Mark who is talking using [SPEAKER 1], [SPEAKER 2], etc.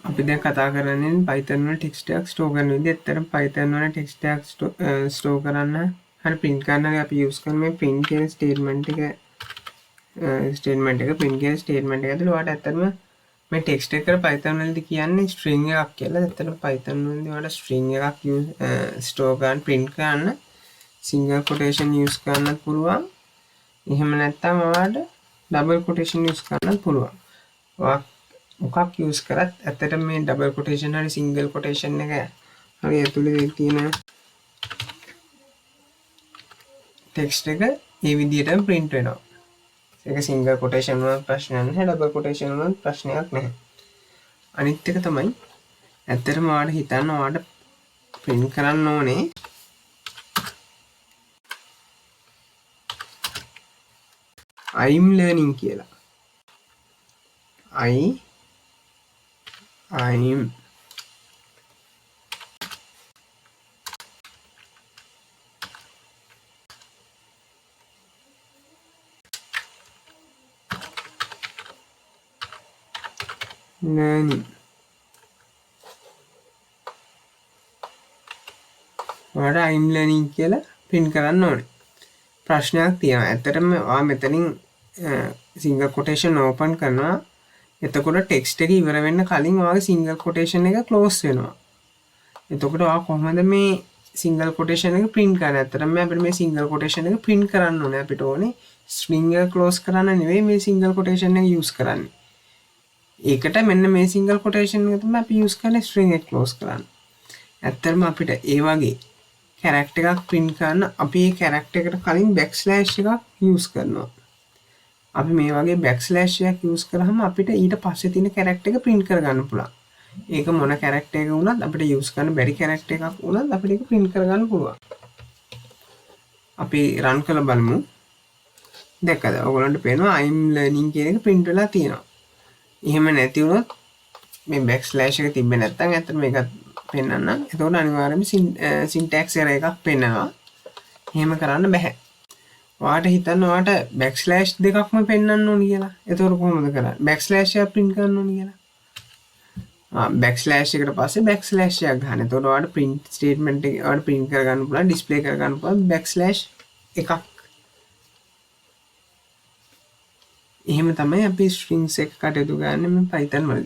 [SPEAKER 1] අපි දැන් කතා කරන්නේ Python වල ටෙක්ස්ට් එකක් ස්ටෝර් කරන විදිහ. ඇත්තටම Python වල ටෙක්ස්ට් එකක් ස්ටෝර් කරන්න හරි print කරන්න අපි use කරන මේ print කියන statement එක print කියන statement එක ඇතුළේ ඔයාලට ඇත්තටම මේ ටෙක්ස්ට් එකට Python වලදී කියන්නේ string එකක් කියලා. ඇත්තටම Python වලදී ඔයාලට string එකක් store කරන්න print කරන්න single quotation use කරන්නත් පුළුවන්. එහෙම නැත්නම් ඔයාලට double quotation use කරන්නත් පුළුවන්. මොකක් use කරත් ඇත්තටම මේ double quotation හරි single quotation එක හරි ඇතුලේ තියෙන text එක මේ විදිහටම print වෙනවා. ඒක single quotation වල ප්‍රශ්නයක් නැහැ, double quotation වල ප්‍රශ්නයක් නැහැ. අනිත් එක තමයි ඇත්තටම ඔයාලට හිතන්න ඔයාලට print කරන්න ඕනේ I'm learning කියලා. I'm learning. ඔයාලට I'm learning කියලා print කරන්න ඕනේ. ප්‍රශ්නයක් තියෙනවා. ඇත්තටම ඔයා මෙතනින් single quotation open කරනවා. එතකොට text එක ඉවර වෙන්න කලින් ඔයාගේ single quotation එක close වෙනවා. එතකොට ඔයා කොහොමද මේ single quotation එක print කරන්නේ? ඇත්තටම අපිට මේ single quotation එක print කරන්න ඕනේ. අපිට ඕනේ string එක close කරන්න නෙවෙයි මේ single quotation එක use කරන්නේ. ඒකට මෙන්න මේ single quotation එක තමයි අපි use කරන්නේ string එක close කරන්න. ඇත්තටම අපිට ඒ වගේ character එකක් print කරන්න අපි මේ character එකට කලින් backslash එකක් use කරනවා. අපි මේ වගේ backslash එකක් use කරාම අපිට ඊට පස්සේ තියෙන character එක print කරගන්න පුළුවන්. ඒක මොන character එක වුණත් අපිට use කරන්න බැරි character එකක් වුණත් අපිට ඒක print කරගන්න පුළුවන්. අපි run කරලා බලමු. දැක්කද? ඔයගොල්ලන්ට පේනවා I'm learning කියන එක print වෙලා තියෙනවා. එහෙම නැති වුණොත් මේ backslash එක තිබ්බේ නැත්නම් ඇත්තට මේක පෙන්වන්න. එතකොට අනිවාර්යයෙන්ම syntax error එකක් පෙන්නනවා. එහෙම කරන්න බෑ. ඔයාට හිතන්න ඔයාට backslash දෙකක්ම පෙන්වන්න ඕනි කියලා. එතකොට කොහොමද කරන්නේ? backslash එක print කරන්න ඕනි කියලා. backslash එකට පස්සේ backslash එකක් ගන්න. එතකොට ඔයාට print statement එක ඔයාට print කරගන්න පුළුවන්, display කරගන්න පුළුවන් backslash එකක්. එහෙම තමයි අපි strings එක කටයුතු කරන්නේ මේ Python වල.